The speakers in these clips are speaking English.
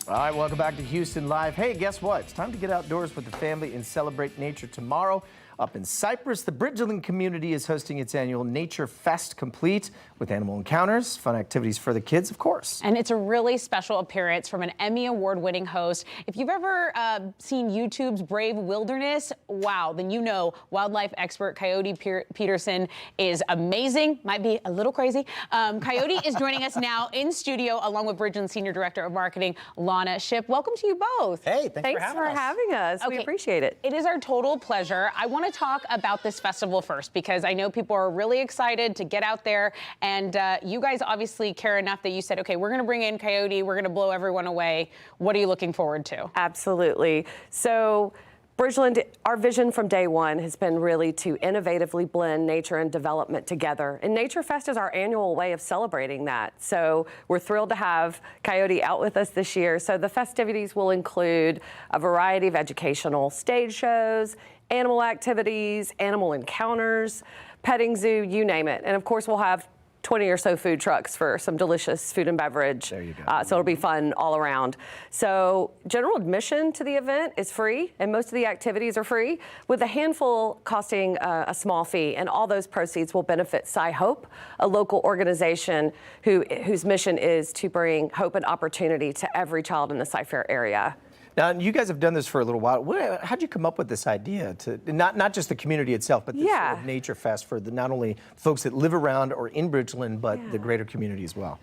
All right, welcome back to Houston Live. Hey, guess what? It's time to get outdoors with the family and celebrate nature tomorrow. Up in Cypress, the Bridgeland community is hosting its annual Nature Fest, complete with animal encounters, fun activities for the kids, of course. And it's a really special appearance from an Emmy award-winning host. If you've ever seen YouTube's Brave Wilderness, wow, then you know wildlife expert Coyote Peterson is amazing. Might be a little crazy. Coyote is joining us now in studio along with Bridgeland Senior Director of Marketing, Lana Shipp. Welcome to you both. Hey, thanks for having us. Okay, we appreciate it. It is our total pleasure. I want to talk about this festival first because I know people are really excited to get out there, and you guys obviously care enough that you said, okay, we're going to bring in Coyote, we're going to blow everyone away. What are you looking forward to? Absolutely. So Bridgeland, our vision from day one has been really to innovatively blend nature and development together. And Nature Fest is our annual way of celebrating that. So we're thrilled to have Coyote out with us this year. So the festivities will include a variety of educational stage shows, animal activities, animal encounters, petting zoo, you name it. And of course, we'll have 20 or so food trucks for some delicious food and beverage. There you go. So it'll be fun all around. So general admission to the event is free, and most of the activities are free, with a handful costing a small fee. And all those proceeds will benefit Hope, a local organization whose mission is to bring hope and opportunity to every child in the Cypher area. Now, you guys have done this for a little while. How'd you come up with this idea to not just the community itself, but this sort of Nature Fest for not only folks that live around or in Bridgeland, but the greater community as well?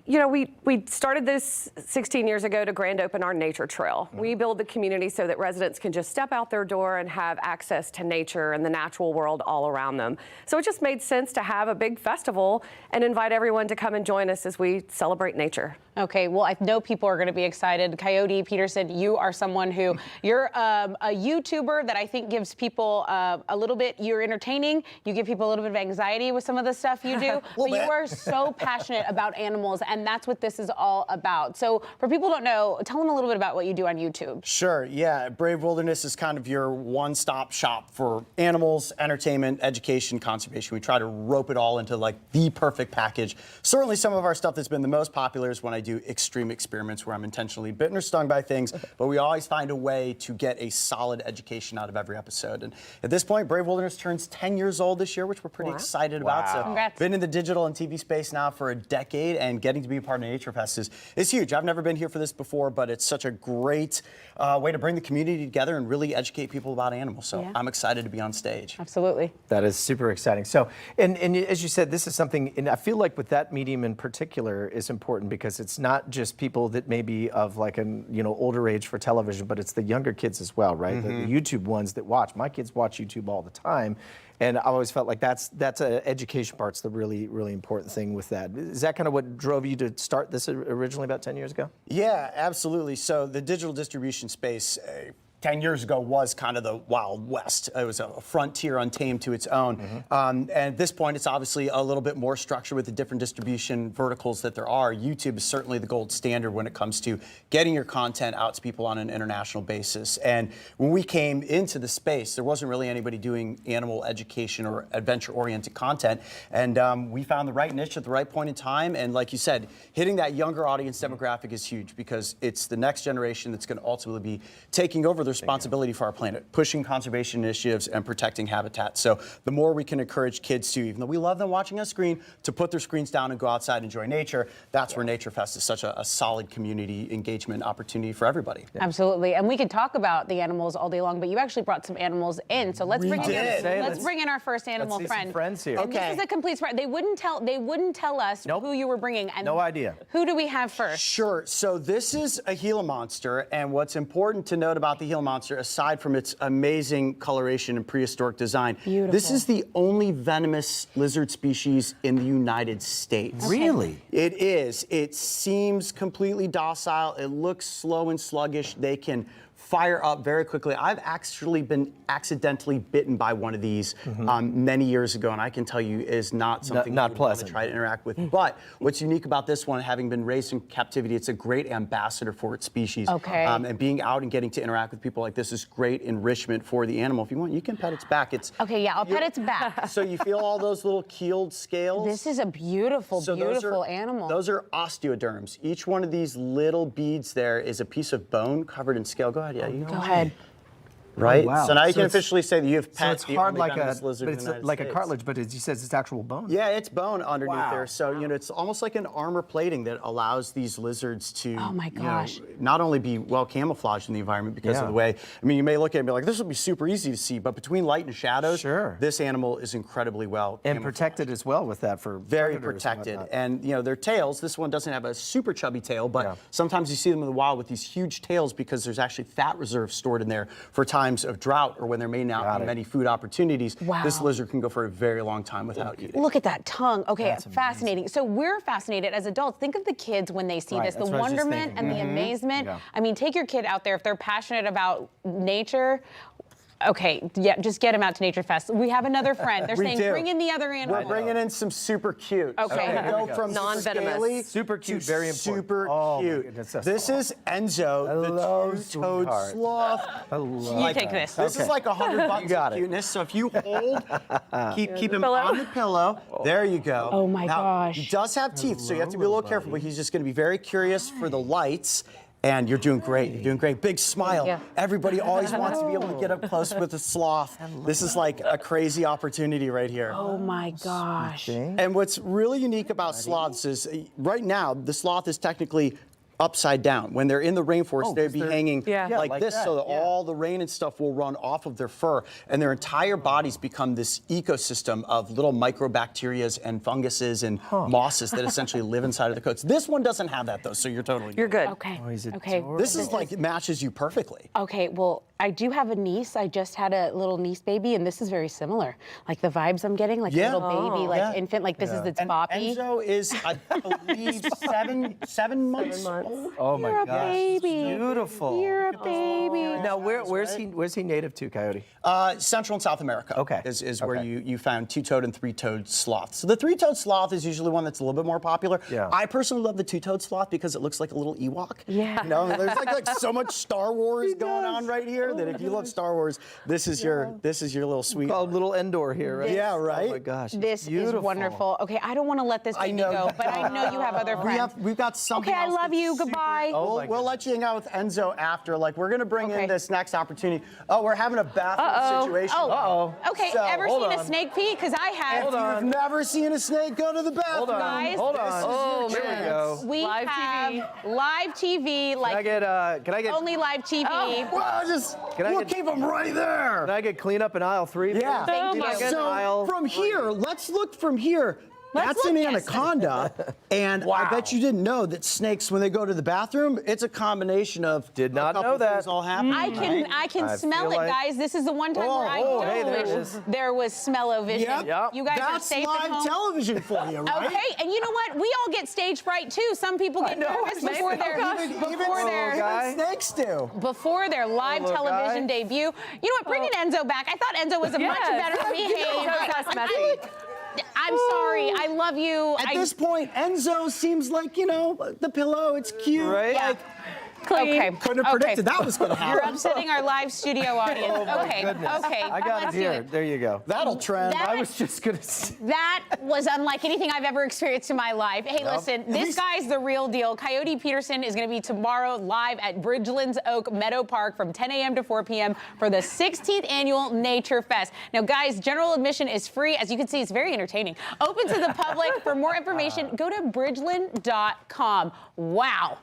You know, we started this 16 years ago to grand open our nature trail. We build the community so that residents can just step out their door and have access to nature and the natural world all around them. So it just made sense to have a big festival and invite everyone to come and join us as we celebrate nature. Okay, well, I know people are going to be excited. Coyote Peterson, you are someone who, you're a YouTuber that I think gives people a little bit, you're entertaining, you give people a little bit of anxiety with some of the stuff you do, but you are so passionate about animals, and that's what this is all about. So for people who don't know, tell them a little bit about what you do on YouTube. Sure, yeah. Brave Wilderness is kind of your one-stop shop for animals, entertainment, education, conservation. We try to rope it all into like the perfect package. Certainly some of our stuff that's been the most popular is when I do extreme experiments where I'm intentionally bitten or stung by things, but we always find a way to get a solid education out of every episode. And at this point, Brave Wilderness turns 10 years old this year, which we're pretty excited about. So Congrats. Been in the digital and TV space now for a decade, and getting to be a part of Nature Fest is huge. I've never been here for this before, but it's such a great way to bring the community together and really educate people about animals. So I'm excited to be on stage. Absolutely. That is super exciting. So, and as you said, this is something, and I feel like with that medium in particular is important because it's not just people that may be of like an older age for television, but it's the younger kids as well, right? The YouTube ones that watch. My kids watch YouTube all the time, and I always felt like that's a education part's the really important thing with that. Is that kind of what drove you to start this originally about 10 years ago? Yeah, absolutely. So the digital distribution space 10 years ago was kind of the Wild West. It was a frontier untamed to its own. And at this point, it's obviously a little bit more structured with the different distribution verticals that there are. YouTube is certainly the gold standard when it comes to getting your content out to people on an international basis. And when we came into the space, there wasn't really anybody doing animal education or adventure-oriented content. And we found the right niche at the right point in time. And like you said, hitting that younger audience demographic is huge because it's the next generation that's going to ultimately be taking over the responsibility for our planet, pushing conservation initiatives and protecting habitat. So the more we can encourage kids to, even though we love them watching on screen, to put their screens down and go outside and enjoy nature, that's where Nature Fest is such a solid community engagement opportunity for everybody. Absolutely, and we could talk about the animals all day long, but you actually brought some animals in, so let's bring in our first animal friend. Some friends here. Okay. This is a complete surprise. They wouldn't tell us who you were bringing. And no idea. Who do we have first? Sure. So this is a Gila monster, and what's important to note about the Gila monster, aside from its amazing coloration and prehistoric design, this is the only venomous lizard species in the United States. Really? It is. It seems completely docile. It looks slow and sluggish. They can fire up very quickly. I've actually been accidentally bitten by one of these many years ago, and I can tell you is not something not you would want pleasant. to try to interact with. But what's unique about this one, having been raised in captivity, it's a great ambassador for its species. Okay. And being out and getting to interact with people like this is great enrichment for the animal. If you want, you can pet its back. It's Okay, yeah, I'll pet its back. so you feel all those little keeled scales. This is a beautiful, So beautiful animal. Those are osteoderms. Each one of these little beads there is a piece of bone covered in scale. Go ahead, yeah. You Go ahead. Right? Oh, wow. So now you So can it's- officially say that you have So pet it's the hard only like a, venomous lizard but in it's the United like a States. cartilage, but as you said, it's actual bone. Yeah, it's bone underneath Wow. there. So, it's almost like an armor plating that allows these lizards to Oh my gosh. not only be well camouflaged in the environment because of Yeah. the way, you may look at it and be like, this would be super easy to see, but between light and shadows, Sure. this animal is incredibly well And camouflaged. protected as well with that for Very predators and protected. whatnot. And their tails, this one doesn't have a super chubby tail, but Yeah. sometimes you see them in the wild with these huge tails because there's actually fat reserves stored in there for times of drought or when there may not Got be it. many food opportunities. Wow. This lizard can go for a very long time without eating. Look at that tongue. Okay, That's fascinating. So we're fascinated as adults. Think of the kids when they see Right, this, the that's what I was just wonderment thinking. and the amazement. Yeah. I mean, take your kid out there if they're passionate about nature. Okay, yeah, just get them out to Nature Fest. We have another friend. They're We saying do. bring in the other animals. We're bringing in some super cute. Okay. So Okay, we here we go go. from Non-venomous. scaly Super cute, to very important. super Oh, my cute. goodness, that's This is Enzo, Hello, the two-toed sweetheart. sloth. You take this. This is like $100 You got of it. cuteness. So if you hold, keep him pillow. on the pillow. There you go. Oh my Now, gosh. He does have teeth, so you have to be a little careful. But he's just going to be very curious for the lights. And you're doing great. You're doing great. Big smile. Yeah. Everybody always wants to be able to get up close with a sloth. This is like a crazy opportunity right here. Oh my gosh. And what's really unique about sloths is right now, the sloth is technically upside down. When they're in the rainforest, they'd be hanging Yeah. like, like this that, so that yeah. all the rain and stuff will run off of their fur. And their entire bodies become this ecosystem of little microbacterias and funguses and mosses that essentially live inside of the coats. This one doesn't have that though, so you're totally You're good. Okay. Oh, he's Okay. adorable. This is like, it matches you perfectly. Okay, well, I do have a niece. I just had a little niece baby, and this is very similar. Like the vibes I'm getting, like Yeah. a little baby, like Yeah. infant, like this is its And boppy. Enzo is, I believe, seven months old. Oh my You're a gosh, baby. beautiful. You're a baby. Now, where's he native to, Coyote? Central and South America Okay. is where Okay. you found two-toed and three-toed sloths. So the three-toed sloth is usually one that's a little bit more popular. Yeah. I personally love the two-toed sloth because it looks like a little Ewok. Yeah. There's like so much Star Wars going on right here that if you love Star Wars, this is your little sweet. Called Little Endor here, right? Yeah, right? Oh my gosh, he's This beautiful. is wonderful. Okay, I don't want to let this baby know. go, but I know you have other friends. We've got something Okay, I else love that's you. super- Goodbye. Oh, my We'll let you hang out with Enzo after. Like, we're going to bring Okay. in this next opportunity. Oh, we're having a bathroom situation. Oh, okay. So, Ever hold seen a on. snake pee? Because I have. If you've never seen a snake, go to the bathroom. Guys, Hold on. Oh, Here we man. go. we Live have TV. live TV, Can I get only live TV. Well, we'll keep them right there. Can I get clean up in aisle 3? Yeah. Thank Can I you. get So aisle from here, let's look from here. Let's That's an look, yes. anaconda, and I bet you didn't know that snakes, when they go to the bathroom, it's a combination of Did not a couple know that. things all happening. I can I smell feel it, like- guys. This is the one time where I oh, don't hey, there it wish is. there was smell-o-vision. Yep. You guys are That's safe live at home. television for you, right? Okay, and you know what? We all get stage fright too. Some people get nervous before their Snakes do. before their live Little television guy. debut. You know what? Bring in Enzo back. I thought Enzo was a much Yes. better behaved. Enzo's messy. I'm sorry. I love you. At this point, Enzo seems like, the pillow, it's cute. Right? Yeah. Like, Okay. couldn't have predicted that was going to You're happen. upsetting our live studio audience. Okay. Goodness. Okay. I got it let's do here. There you go. That'll trend. That- I was just going to say. That was unlike anything I've ever experienced in my life. Hey, listen, this guy's the real deal. Coyote Peterson is going to be tomorrow live at Bridgeland's Oak Meadow Park from 10 a.m. to 4 p.m. for the 16th annual Nature Fest. Now, guys, general admission is free. As you can see, it's very entertaining. Open to the public. For more information, go to bridgeland.com. Wow.